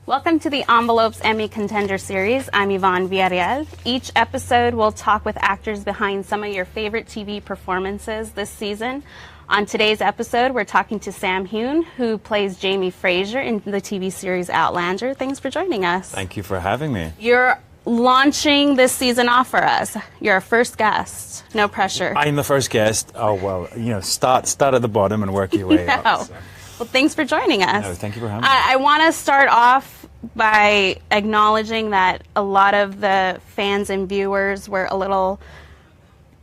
Welcome to the Envelopes Emmy Contender Series. I'm Yvonne Villarreal. Each episode will talk with actors behind some of your favorite TV performances this season. On today's episode, we're talking to Sam Heughan, who plays Jamie Fraser in the TV series Outlander. Thanks for joining us. Thank you for having me. You're launching this season off for us. You're our first guest. No pressure. I'm the first guest. Oh, well, start at the bottom and work your way up. So. Well, thanks for joining us. No, thank you for having me. I want to start off by acknowledging that a lot of the fans and viewers were a little,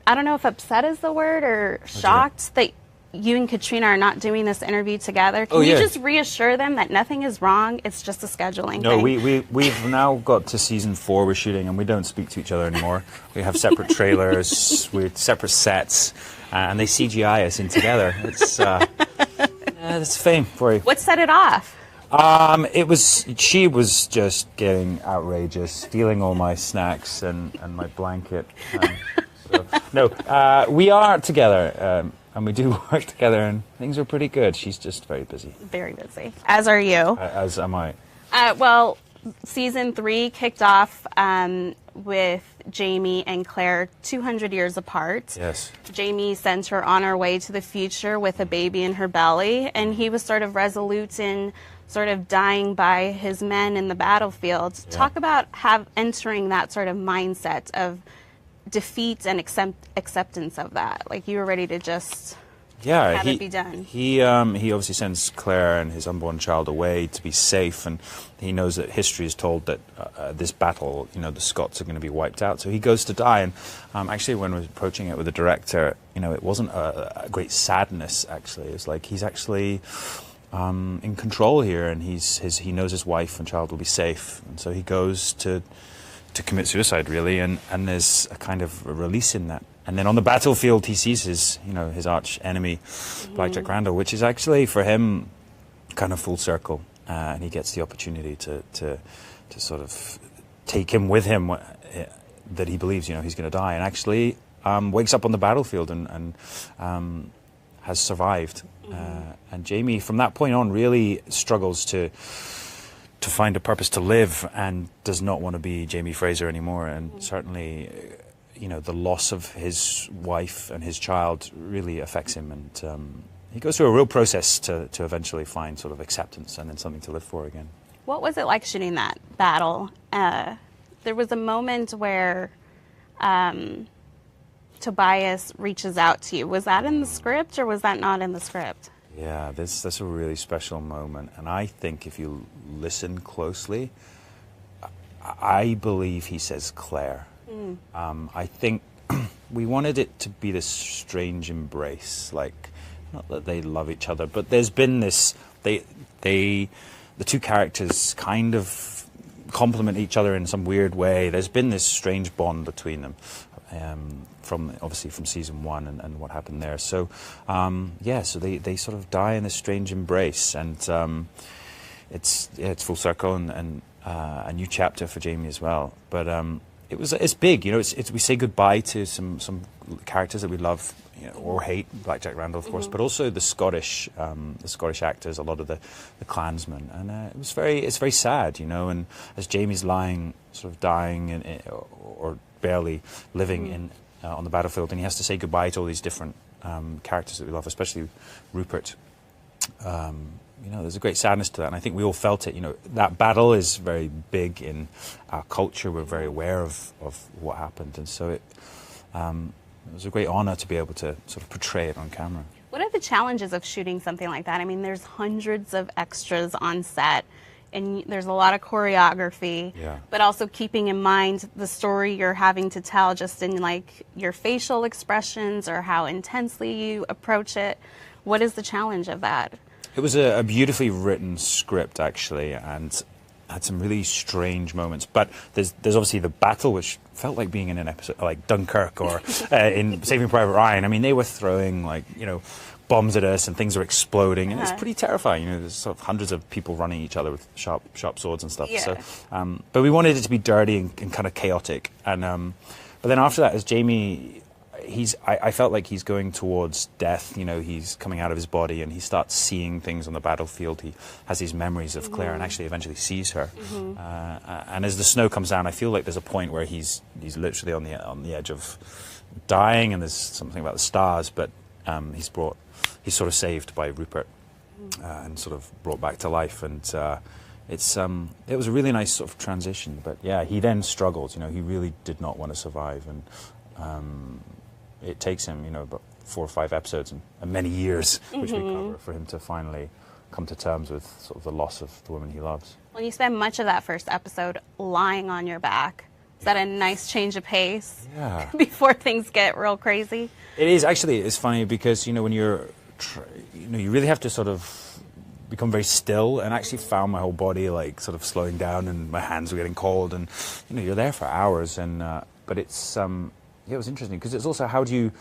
I don't know if upset is the word, or shocked that you and Katrina are not doing this interview together. Can you just reassure them that nothing is wrong? It's just a scheduling thing. No, we've now got to season 4 we're shooting, and we don't speak to each other anymore. We have separate trailers, with separate sets, and they CGI us in together. It's fame for you. What set it off? She was just getting outrageous, stealing all my snacks and my blanket. We are together, and we do work together, and things are pretty good. She's just very busy. Very busy. As are you. As am I. Well, season 3 kicked off with Jamie and Claire 200 years apart. Yes. Jamie sent her on her way to the future with a baby in her belly, and he was sort of resolute in sort of dying by his men in the battlefield. Yeah. Talk about entering that sort of mindset of defeat and acceptance of that. Like, you were ready to just have it be done. He obviously sends Claire and his unborn child away to be safe, and he knows that history is told that this battle, the Scots are going to be wiped out. So he goes to die, and actually when I was approaching it with the director, it wasn't a great sadness, actually. It's like he's actually in control here, and he knows his wife and child will be safe, and so he goes to commit suicide, really, and there's a kind of a release in that. And then on the battlefield, he sees his arch enemy, Blackjack Randall, which is actually for him kind of full circle, and he gets the opportunity to sort of take him with him, that he believes he's going to die, and actually wakes up on the battlefield and has survived. And Jamie, from that point on, really struggles to find a purpose to live, and does not want to be Jamie Fraser anymore, and certainly the loss of his wife and his child really affects him, and he goes through a real process to eventually find sort of acceptance and then something to live for again. What was it like shooting that battle? There was a moment where Tobias reaches out to you. Was that in the script, or was that not in the script? Yeah, that's a really special moment, and I think if you listen closely, I believe he says Claire. I think we wanted it to be this strange embrace, like, not that they love each other, but there's been this, the two characters kind of complement each other in some weird way. There's been this strange bond between them, obviously from season 1 and what happened there. So so they sort of die in this strange embrace, and it's full circle, and a new chapter for Jamie as well. But it's big, we say goodbye to some characters that we love, or hate, Blackjack Randall, of course, but also the Scottish actors, a lot of the clansmen, and it's very sad, and as Jamie's lying, sort of dying, or barely living on the battlefield, and he has to say goodbye to all these different characters that we love, especially Rupert. There's a great sadness to that, and I think we all felt it. That battle is very big in our culture. We're very aware of what happened, and so it was a great honor to be able to sort of portray it on camera. What are the challenges of shooting something like that? I mean, there's hundreds of extras on set, and there's a lot of choreography, but also keeping in mind the story you're having to tell, just in like your facial expressions or how intensely you approach it. What is the challenge of that? It was a beautifully written script, actually, and had some really strange moments. But there's obviously the battle, which felt like being in an episode like Dunkirk or in Saving Private Ryan. I mean, they were throwing bombs at us, and things were exploding, and it's pretty terrifying. There's sort of hundreds of people running each other with sharp swords and stuff. Yeah. So, but we wanted it to be dirty and kind of chaotic. And but then after that, as Jamie, I felt like he's going towards death. You know, he's coming out of his body, and he starts seeing things on the battlefield. He has these memories of Claire, and actually eventually sees her. And as the snow comes down, I feel like there's a point where he's literally on the edge of dying, and there's something about the stars, but he's sort of saved by Rupert and sort of brought back to life. And it was a really nice sort of transition. But yeah, he then struggled. You know, he really did not want to survive, and it takes him, you know, about 4 or 5 episodes and many years, which we cover, for him to finally come to terms with sort of the loss of the woman he loves. Well, you spend much of that first episode lying on your back. Is that a nice change of pace? Yeah. Before things get real crazy? It is. Actually, it's funny because, you know, when you really have to sort of become very still, and actually found my whole body like sort of slowing down, and my hands were getting cold, and, you know, you're there for hours. And but it's yeah, it was interesting because it's also, how do you,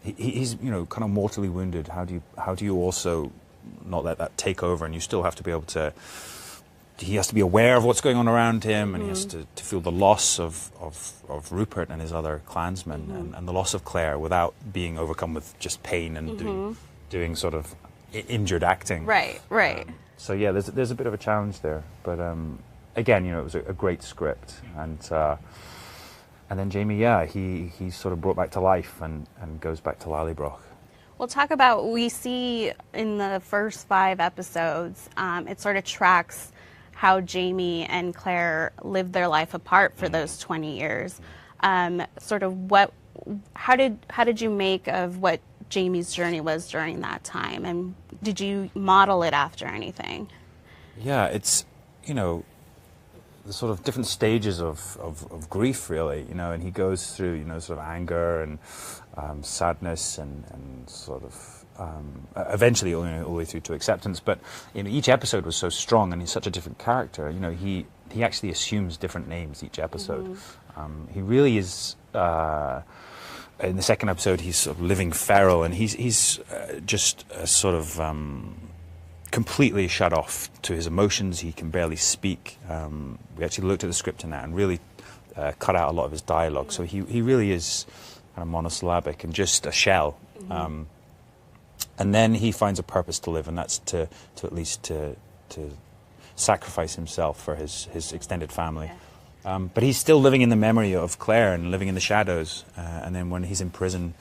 he's, you know, kind of mortally wounded. How do you also not let that take over, and you still have to be able to, he has to be aware of what's going on around him, and he has to feel the loss of Rupert and his other clansmen, and the loss of Claire, without being overcome with just pain and doing sort of injured acting. Right. So yeah, there's a bit of a challenge there, but again, you know, it was a great script, and then Jamie, yeah, he's sort of brought back to life and goes back to Lallybroch. We'll talk about, we see in the first 5 episodes, it sort of tracks how Jamie and Claire lived their life apart for those 20 years. Sort of how did you make of what Jamie's journey was during that time, and did you model it after anything? Yeah, it's, you know, the sort of different stages of grief, really, you know, and he goes through, you know, sort of anger and sadness and sort of eventually, you know, all the way through to acceptance. But, you know, each episode was so strong, and he's such a different character. You know, he actually assumes different names each episode. He really is. In the second episode, he's sort of living feral, and he's just sort of completely shut off to his emotions. He can barely speak. We actually looked at the script in that and really cut out a lot of his dialogue. So he really is kind of monosyllabic and just a shell. And then he finds a purpose to live, and that's to at least to sacrifice himself for his extended family. But he's still living in the memory of Claire and living in the shadows. And then when he's in prison,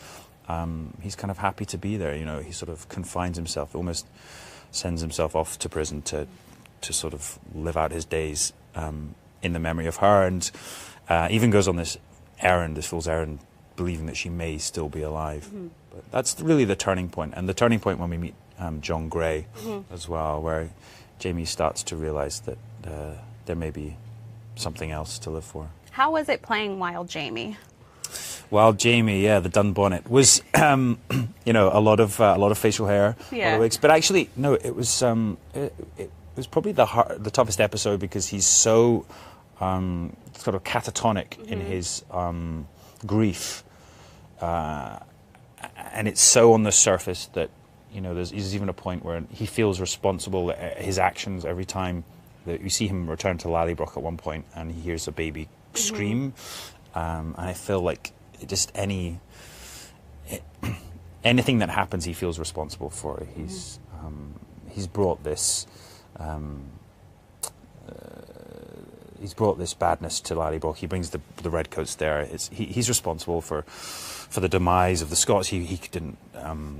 he's kind of happy to be there. You know, he sort of confines himself, almost sends himself off to prison to sort of live out his days in the memory of her, and even goes on this fool's errand, believing that she may still be alive. But that's really the turning point, and the turning point when we meet John Gray as well, where Jamie starts to realize that there may be something else to live for. How was it playing Wild Jamie? Wild Jamie, yeah, the Dunbonnet was, you know, a lot of facial hair, a lot of wigs. But actually, no, it was probably the toughest episode, because he's so sort of catatonic in his grief, and it's so on the surface that, you know, there's even a point where he feels responsible. His actions every time that you see him return to Lallybroch at one point, and he hears a baby scream, and I feel like just anything that happens, he feels responsible for. He's brought this badness to Lallybroch. He brings the redcoats there. He's responsible for the demise of the Scots. He didn't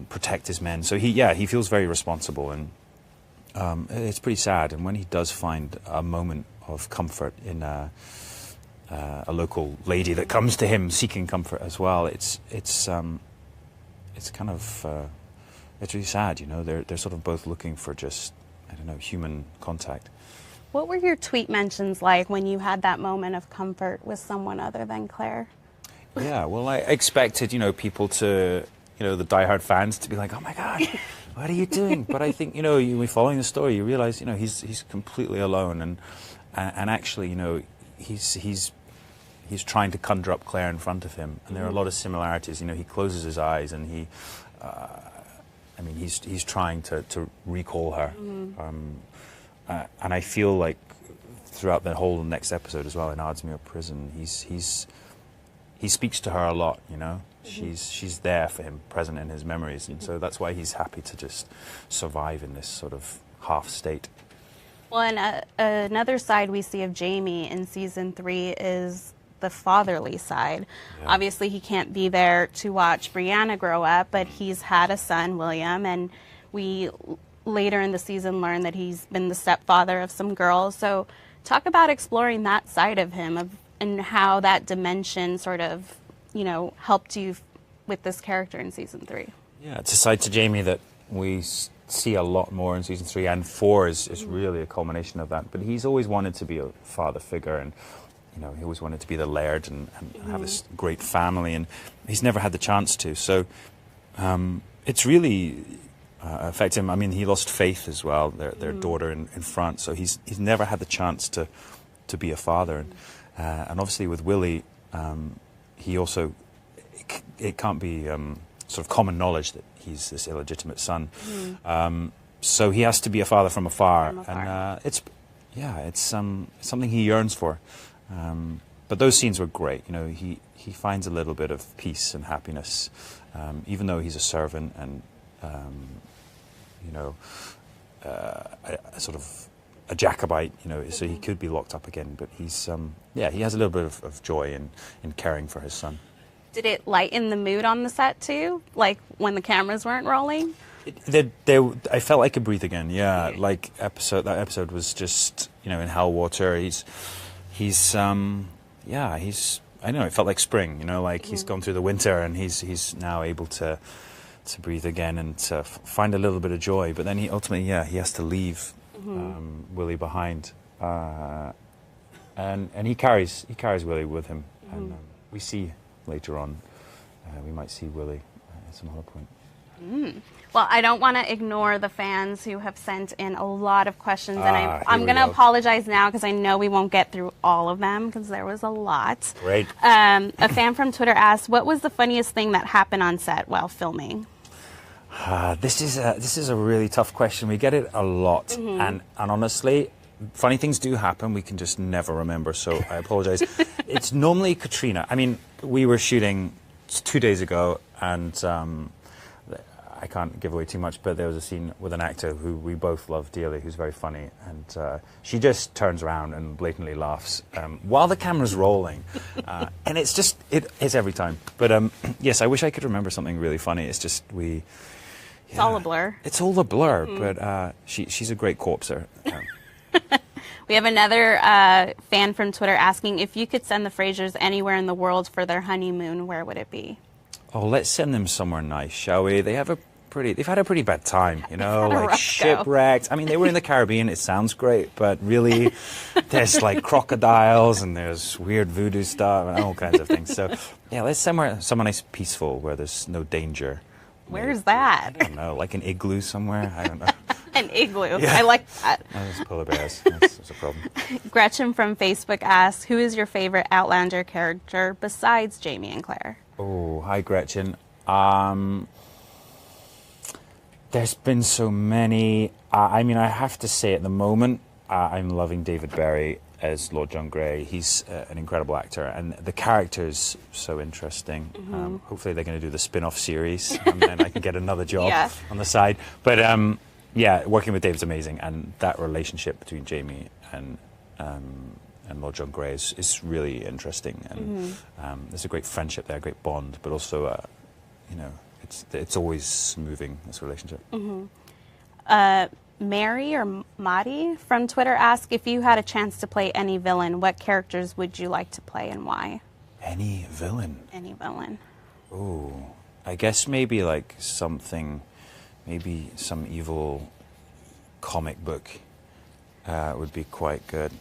protect his men, so he feels very responsible, and it's pretty sad. And when he does find a moment of comfort in a local lady that comes to him seeking comfort as well, it's kind of it's really sad. You know, they're sort of both looking for just, I don't know, human contact. What were your tweet mentions like when you had that moment of comfort with someone other than Claire? Yeah, well, I expected, you know, people to, you know, the diehard fans to be like, oh my God, what are you doing? But I think, you know, you're following the story, you realize, you know, he's completely alone, and actually, you know, he's trying to conjure up Claire in front of him, and there are a lot of similarities. You know, he closes his eyes, and he's trying to recall her, and I feel like throughout the whole next episode as well, in Ardsmuir Prison, he speaks to her a lot. You know, She's there for him, present in his memories, and so that's why he's happy to just survive in this sort of half state. Well, and another side we see of Jamie in season 3 is the fatherly side. Yeah. Obviously, he can't be there to watch Brianna grow up, but he's had a son, William, and we later in the season learn that he's been the stepfather of some girls. So talk about exploring that side of him and how that dimension sort of, helped you with this character in season 3. Yeah, it's a side to Jamie that we see a lot more in season 3, and 4 is really a culmination of that. But he's always wanted to be a father figure, and he always wanted to be the laird and have this great family, and he's never had the chance to. So it's really affected him. I mean, he lost Faith as well, their daughter in France. So he's never had the chance to be a father, and obviously with Willie, he also it can't be sort of common knowledge that he's this illegitimate son. So he has to be a father from afar. And it's something he yearns for. But those scenes were great. He finds a little bit of peace and happiness, even though he's a servant and a sort of a Jacobite. So he could be locked up again. But he has a little bit of joy in caring for his son. Did it lighten the mood on the set too, like when the cameras weren't rolling? I felt I could breathe again. Yeah, like that episode was just in hell water. He's I don't know, it felt like spring, like he's gone through the winter and he's now able to breathe again and to find a little bit of joy. But then he ultimately, he has to leave Willie behind, and he carries Willie with him, and we see later on we might see Willie at some other point. Well, I don't want to ignore the fans who have sent in a lot of questions, and I'm going to apologize now because I know we won't get through all of them because there was a lot. Great. A fan from Twitter asked, what was the funniest thing that happened on set while filming? This is a really tough question. We get it a lot, and honestly, funny things do happen. We can just never remember, so I apologize. It's normally Katrina. I mean, we were shooting 2 days ago, and I can't give away too much, but there was a scene with an actor who we both love dearly, who's very funny, and she just turns around and blatantly laughs while the camera's rolling, and it's every time. But yes, I wish I could remember something really funny. It's just it's all a blur. It's all a blur, but she's a great corpser. We have another fan from Twitter asking, if you could send the Frasers anywhere in the world for their honeymoon, where would it be? Oh, let's send them somewhere nice, shall we? They've had a pretty bad time, like shipwrecked. I mean, they were in the Caribbean. It sounds great, but really, there's like crocodiles and there's weird voodoo stuff and all kinds of things. So, yeah, let's somewhere nice, peaceful, where there's no danger. Where's that? I don't know, like an igloo somewhere. I don't know. An igloo. Yeah. I like that. Those polar bears. That's a problem. Gretchen from Facebook asks, who is your favorite Outlander character besides Jamie and Claire? Oh, hi, Gretchen. There's been so many. I mean, I have to say at the moment, I'm loving David Berry as Lord John Grey. He's an incredible actor, and the character's so interesting. Hopefully they're going to do the spin-off series, and then I can get another job on the side. But working with David's amazing, and that relationship between Jamie and Lord John Grey is really interesting, and there's a great friendship there, a great bond, but also, it's always moving, this relationship. Mary or Madi from Twitter asked, if you had a chance to play any villain, what characters would you like to play and why? Any villain? Any villain. Oh, I guess maybe like something, maybe some evil comic book would be quite good.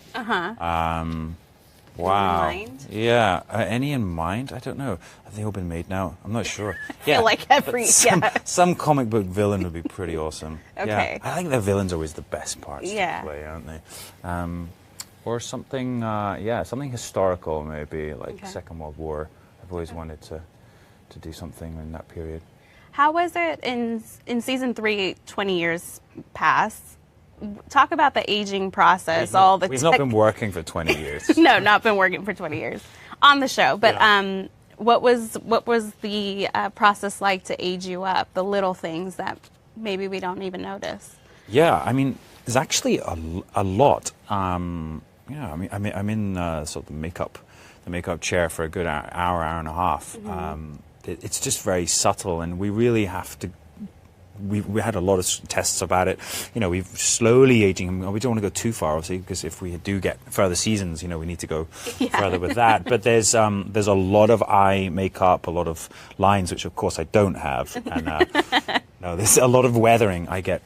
Wow. Any in mind? Yeah. Any in mind? I don't know. Have they all been made now? I'm not sure. I feel like some comic book villain would be pretty awesome. Okay. Yeah. I think the villain's always the best parts to play, aren't they? Or something, something historical maybe, like Second World War. I've always wanted to do something in that period. How was it in season 3, 20 years past? Talk about the aging process. We've not been working for 20 years. No, not been working for 20 years on the show. But what was the process like to age you up? The little things that maybe we don't even notice. Yeah, I mean, there's actually a lot. Yeah, I mean, I'm in sort of the makeup chair for a good hour and a half. It's just very subtle, and we really have to. We had a lot of tests about it. You know, we've slowly aging him. We don't want to go too far, obviously, because if we do get further seasons, you know, we need to go further with that. But there's a lot of eye makeup, a lot of lines, which of course I don't have, and no, there's a lot of weathering. I get.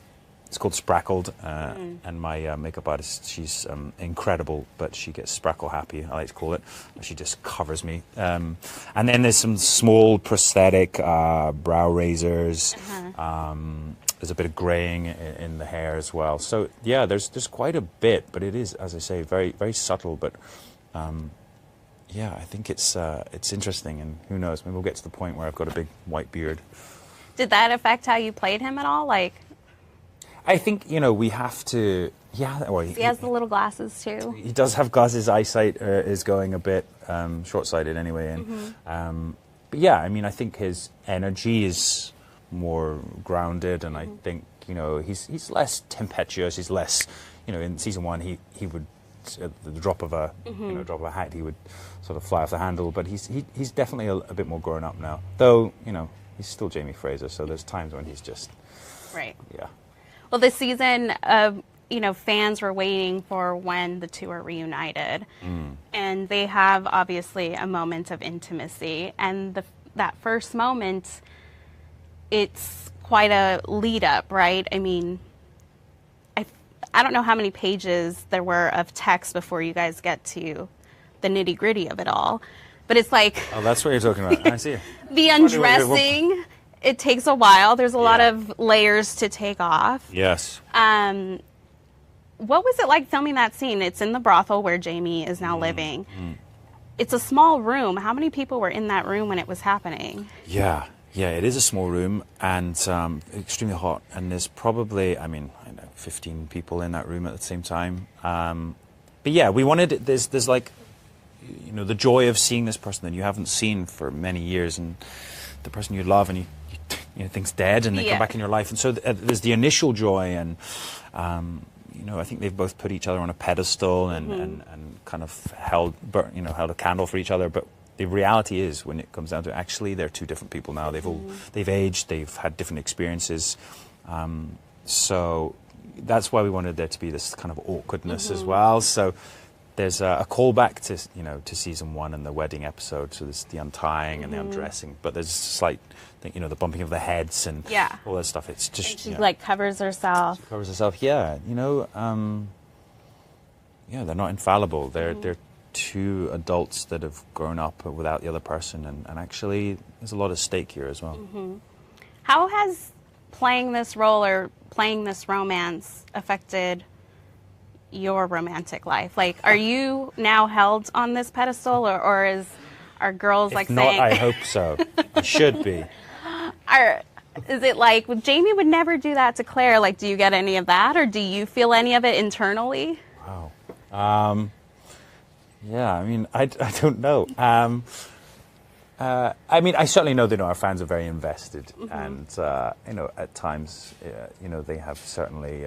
It's called Sprackled, and my makeup artist, she's incredible, but she gets sprackle happy, I like to call it. She just covers me. And then there's some small prosthetic brow razors. There's a bit of graying in the hair as well. So yeah, there's quite a bit, but it is, as I say, very very subtle. But yeah, I think it's interesting, and who knows? Maybe we'll get to the point where I've got a big white beard. Did that affect how you played him at all? Like, I think, you know, we have to. Yeah, well, he has the little glasses too. He does have glasses. Eyesight is going a bit short-sighted anyway, and but yeah, I mean, I think his energy is more grounded, and I think, you know, he's less tempestuous. He's less, you know, in season 1 he would at the drop of a drop of a hat he would sort of fly off the handle, but he's definitely a bit more grown up now. Though, you know, he's still Jamie Fraser, so there's times when he's just right. Yeah. Well, this season, you know, fans were waiting for when the two are reunited. And they have, obviously, a moment of intimacy. And that first moment, it's quite a lead up, right? I mean, I don't know how many pages there were of text before you guys get to the nitty gritty of it all. But it's like... Oh, that's what you're talking about. I see. The undressing... It takes a while. There's a lot of layers to take off. Yes. What was it like filming that scene? It's in the brothel where Jamie is now living. It's a small room. How many people were in that room when it was happening? Yeah, it is a small room, and extremely hot. And there's probably, I don't know, 15 people in that room at the same time. But yeah, we wanted, there's like, you know, the joy of seeing this person that you haven't seen for many years, and the person you love, and you know, things dead, and they come back in your life, and so there's the initial joy, and you know, I think they've both put each other on a pedestal, and kind of held a candle for each other. But the reality is, when it comes down to it, actually, they're two different people now. They've aged, they've had different experiences, so that's why we wanted there to be this kind of awkwardness as well. So there's a callback to, you know, to season 1 and the wedding episode. So there's the untying and the undressing, but there's a slight, you know, the bumping of the heads and all that stuff. It's just, and she like covers herself. She covers herself. Yeah, you know, yeah, they're not infallible. They're two adults that have grown up without the other person, and actually, there's a lot at stake here as well. How has playing this role or playing this romance affected your romantic life? Like, are you now held on this pedestal, or are girls like not, saying... I hope so. I should be. Is it like, well, Jamie would never do that to Claire? Like, do you get any of that, or do you feel any of it internally? Wow. Yeah, I mean, I don't know. I mean, I certainly know that our fans are very invested, and you know, at times, you know, they have certainly.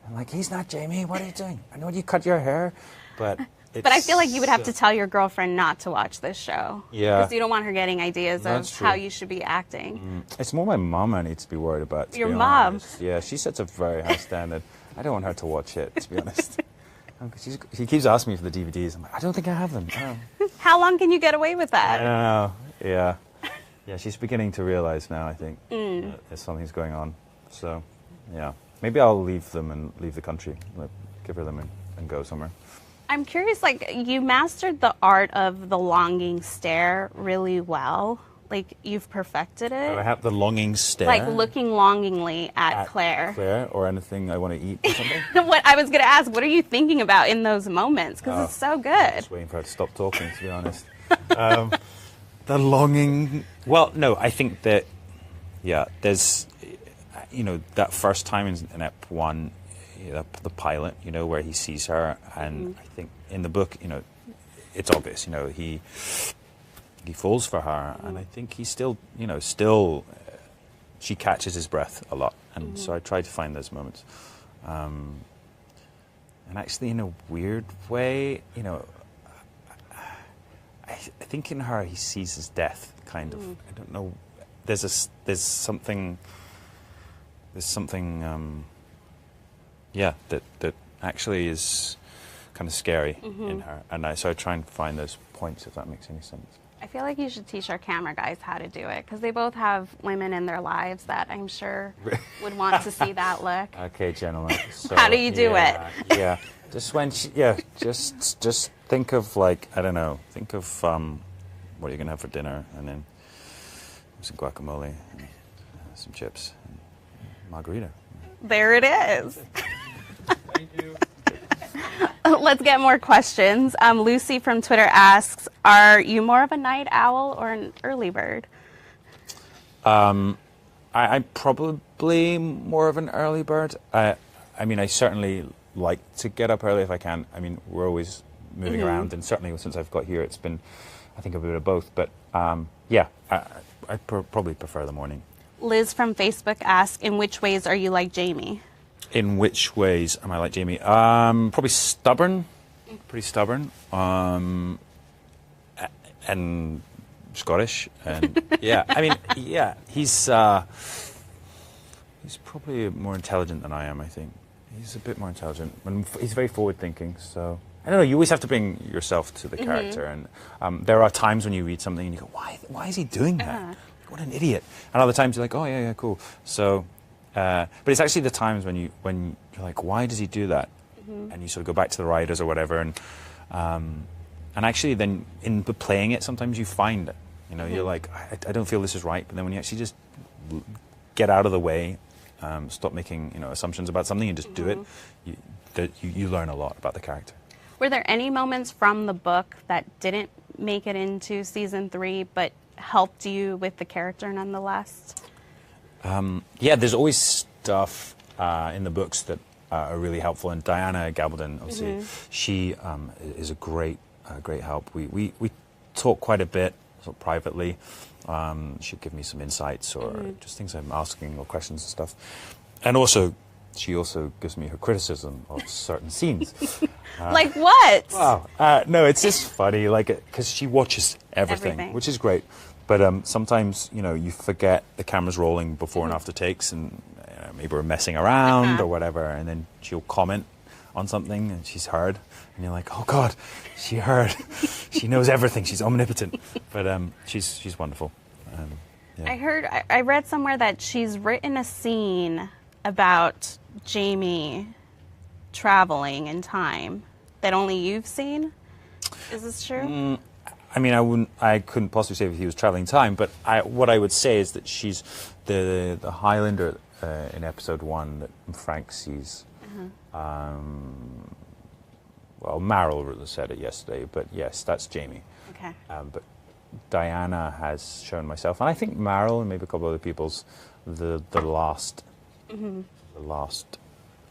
I'm like, he's not Jamie. What are you doing? I know you cut your hair, but. But I feel like you would have to tell your girlfriend not to watch this show. Yeah. Because you don't want her getting ideas of how you should be acting. It's more my mom I need to be worried about. To your be mom? Honest. Yeah, she sets a very high standard. I don't want her to watch it, to be honest. She keeps asking me for the DVDs. I'm like, I don't think I have them. Oh. How long can you get away with that? I don't know. Yeah. Yeah, she's beginning to realize now, I think, that something's going on. So, yeah. Maybe I'll leave them and leave the country. Like, give her them and go somewhere. I'm curious, like, you mastered the art of the longing stare really well. Like, you've perfected it. I have the longing stare. Like, looking longingly at Claire. Claire, or anything I want to eat or something. What I was going to ask, what are you thinking about in those moments? Because it's so good. I'm just waiting for her to stop talking, to be honest. The longing... Well, no, I think that, yeah, there's, you know, that first time in Ep 1, the pilot, you know, where he sees her, and I think in the book, you know, it's obvious, you know, he he falls for her, and I think he still, you know, still she catches his breath a lot, and so I try to find those moments. And actually, in a weird way, you know, I think in her he sees his death, kind of. I don't know. There's something. Yeah, that actually is kind of scary in her, and so I try and find those points, if that makes any sense. I feel like you should teach our camera guys how to do it, because they both have women in their lives that I'm sure would want to see that look. Okay, gentlemen. So, how do you do it? Yeah, just when just think of, like, I don't know, think of what you're gonna have for dinner, and then some guacamole, and, some chips, and margarita. There it is. Thank you. Let's get more questions. Lucy from Twitter asks, are you more of a night owl or an early bird? I'm probably more of an early bird. I mean, I certainly like to get up early if I can. I mean, we're always moving around, and certainly since I've got here, it's been, I think, a bit of both. But yeah, I probably prefer the morning. Liz from Facebook asks, in which ways are you like Jamie? In which ways am I like Jamie? Probably stubborn, pretty stubborn, and Scottish, and yeah, I mean, yeah, he's probably more intelligent than I am. I think he's a bit more intelligent, and he's very forward-thinking. So I don't know. You always have to bring yourself to the character, and there are times when you read something and you go, "Why is he doing that? What an idiot!" And other times you're like, "Oh yeah, cool." So. But it's actually the times when you're like, why does he do that? And you sort of go back to the writers or whatever, and actually then in playing it, sometimes you find it. You know, you're like, I don't feel this is right. But then when you actually just get out of the way, stop making assumptions about something and just do it, you learn a lot about the character. Were there any moments from the book that didn't make it into season 3, but helped you with the character nonetheless? Yeah, there's always stuff in the books that are really helpful, and Diana Gabaldon, obviously, she is a great help. We talk quite a bit, sort of privately. She'd give me some insights or just things I'm asking or questions and stuff. And also, she also gives me her criticism of certain scenes. Like what? Wow. No, it's just funny, like, because she watches everything, which is great. But sometimes, you forget the camera's rolling before and after takes, and maybe we're messing around or whatever, and then she'll comment on something, and she's heard, and you're like, oh God, she heard. She knows everything. She's omnipotent. But she's wonderful. Yeah. I read somewhere that she's written a scene about Jamie traveling in time that only you've seen. Is this true? I mean, I couldn't possibly say if he was traveling time, but what I would say is that she's the Highlander in episode 1 that Frank sees. Well, Meryl said it yesterday, but yes, that's Jamie. Okay. But Diana has shown myself, and I think Meryl and maybe a couple other people's the last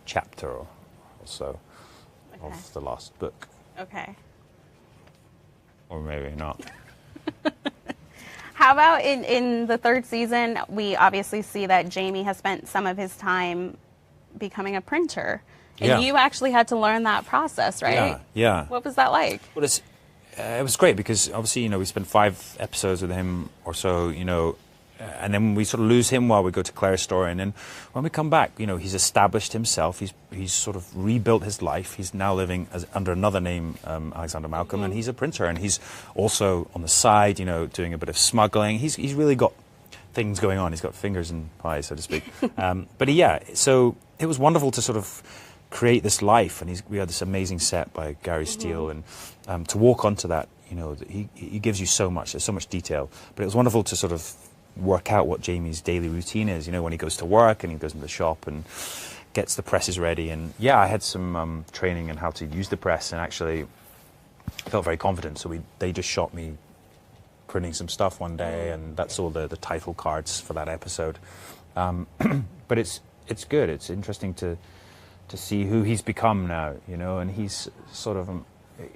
chapter or so of the last book. Okay. Or maybe not. How about in the 3rd season, we obviously see that Jamie has spent some of his time becoming a printer. And you actually had to learn that process, right? Yeah. What was that like? Well, it was great because obviously, we spent 5 episodes with him or so, and then we sort of lose him while we go to Claire's story. And then when we come back, he's established himself. He's sort of rebuilt his life. He's now living under another name, Alexander Malcolm, and he's a printer. And he's also on the side, doing a bit of smuggling. He's really got things going on. He's got fingers in pies, so to speak. But yeah, so it was wonderful to sort of create this life. And we had this amazing set by Gary Steele, and to walk onto that, he gives you so much. There's so much detail. But it was wonderful to sort of work out what Jamie's daily routine is, when he goes to work and he goes into the shop and gets the presses ready. And yeah, I had some training in how to use the press, and actually felt very confident. So they just shot me printing some stuff one day, and that's all the title cards for that episode. But it's good. It's interesting to see who he's become now, and he's sort of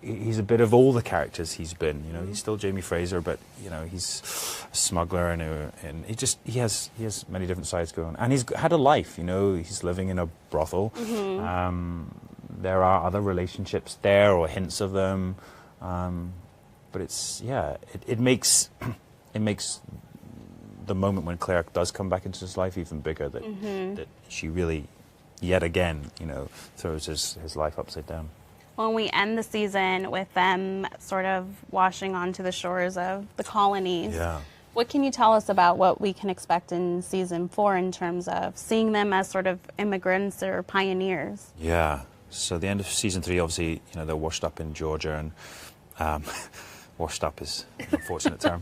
he's a bit of all the characters he's been. You know, he's still Jamie Fraser, but you know, he's a smuggler, and he has many different sides going. And he's had a life. You know, he's living in a brothel. There are other relationships there, or hints of them, but it makes the moment when Claire does come back into his life even bigger. That she really, yet again, you know, throws his life upside down. When we end the season with them sort of washing onto the shores of the colonies, what can you tell us about what we can expect in season 4 in terms of seeing them as sort of immigrants or pioneers? Yeah. So the end of season 3, obviously, you know, they're washed up in Georgia, and washed up is an unfortunate term.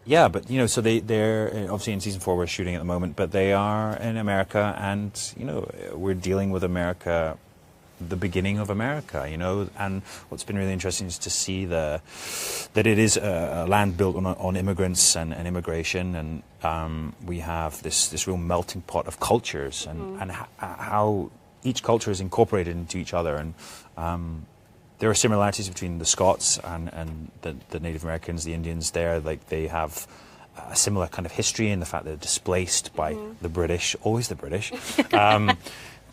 Yeah, but, you know, so they're obviously in season 4 we're shooting at the moment, but they are in America, and, you know, we're dealing with America, the beginning of America, you know. And what's been really interesting is to see that it is a land built on immigrants and immigration, and we have this real melting pot of cultures, and how each culture is incorporated into each other, and there are similarities between the Scots and the Native Americans, the Indians there. Like, they have a similar kind of history in the fact that they're displaced by the British, always the British.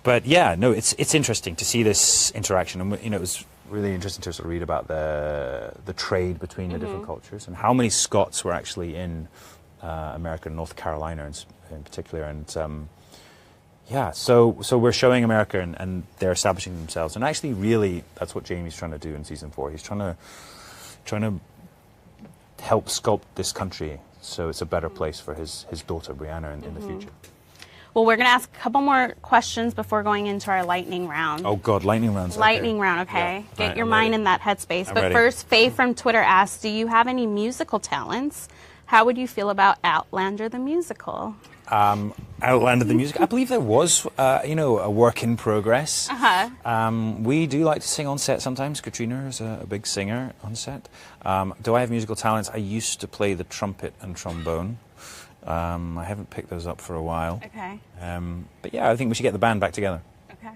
But yeah, no, it's interesting to see this interaction, and you know, it was really interesting to sort of read about the trade between the different cultures, and how many Scots were actually in America, North Carolina in particular, and yeah, so we're showing America, and they're establishing themselves, and actually, really, that's what Jamie's trying to do in season 4. He's trying to help sculpt this country so it's a better place for his daughter Brianna in the future. Well, we're going to ask a couple more questions before going into our lightning round. Oh, God, lightning round's Lightning round, okay. Yeah. Get your mind in that headspace. But ready. first, Faye from Twitter asks, do you have any musical talents? How would you feel about Outlander the musical? Outlander the music. I believe there was, you know, a work in progress. We do like to sing on set sometimes. Katrina is a big singer on set. Do I have musical talents? I used to play the trumpet and trombone. I haven't picked those up for a while. Okay. But yeah, I think we should get the band back together. Okay.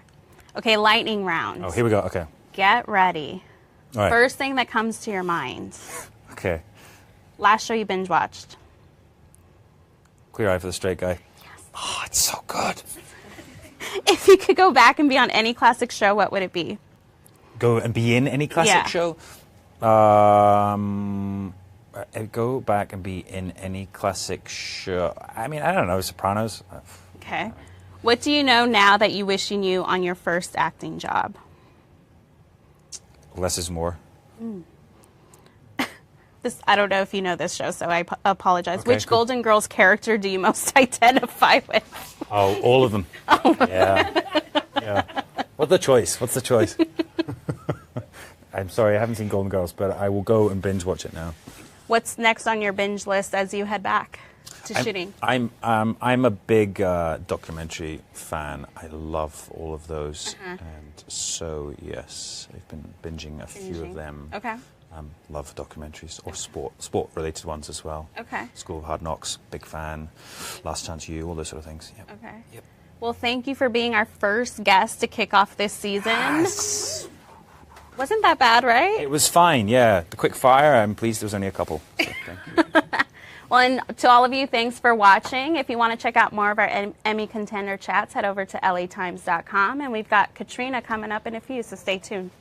Okay, lightning round. Oh, here we go. Okay. Get ready. All right. First thing that comes to your mind. Okay. Last show you binge watched. Clear Eye for the Straight Guy. Yes. Oh, it's so good. If you could go back and be on any classic show, what would it be? Go and be in any classic show? Go back and be in any classic show. I mean, I don't know, Sopranos. Okay. What do you know now that you wish you knew on your first acting job? Less is more. I don't know if you know this show, so I apologize. Okay, Which Golden Girls character do you most identify with? Oh, all of them. Yeah. What's the choice? I'm sorry, I haven't seen Golden Girls, but I will go and binge watch it now. What's next on your binge list as you head back to shooting? I'm a big documentary fan. I love all of those, and so yes, I've been binging a few of them. Okay. Love documentaries or sport-related ones as well. Okay. School of Hard Knocks, big fan. Last Chance U, all those sort of things. Yep. Okay. Yep. Well, thank you for being our first guest to kick off this season. Yes. Wasn't that bad, right? It was fine, yeah. The quick fire, I'm pleased there was only a couple. So thank you. Well, and to all of you, thanks for watching. If you want to check out more of our Emmy contender chats, head over to latimes.com. And we've got Katrina coming up in a few, so stay tuned.